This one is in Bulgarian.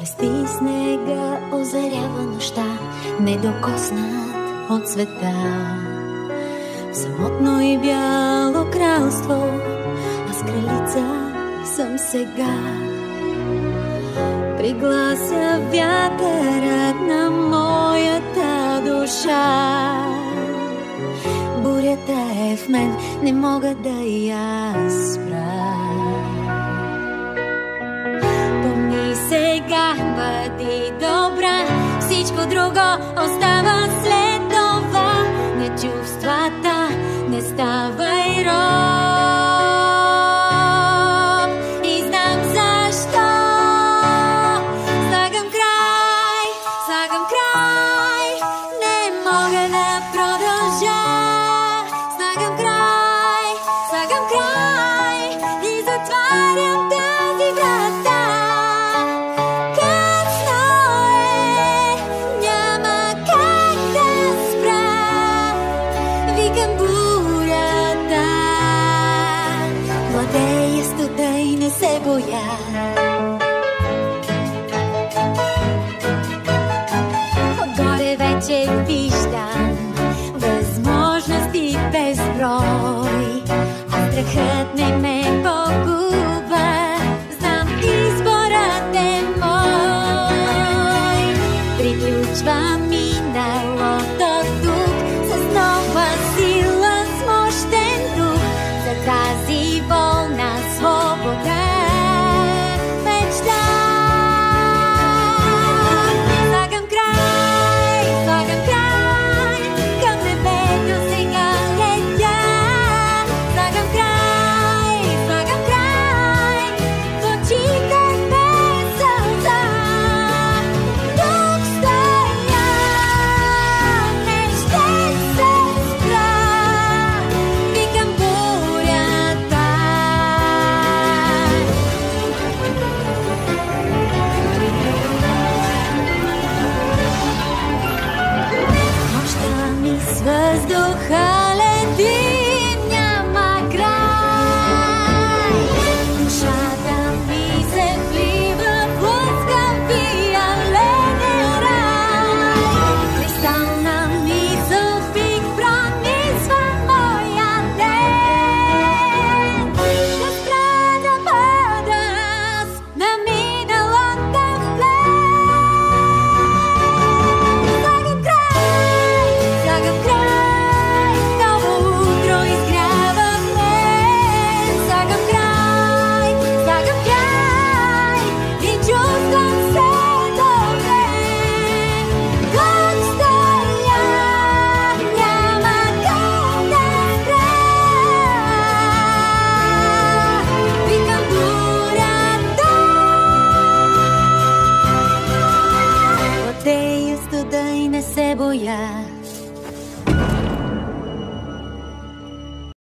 Блести снега, озарява нощта, недокоснат от света. В самотно и бяло кралство, аз кралица съм сега. Приглася вятърът на моята душа. Бурята е в мен, не мога да я спра. Помни сега, бъди добра, всичко друго остава след това. Не чувствата, не ставай роб. И знам защо. Слагам край, не мога да продължа. Слагам край и затварям тази врата. Късно е, няма как да спра. Викам бурята, владея студа и не се боя. Отгоре вече ви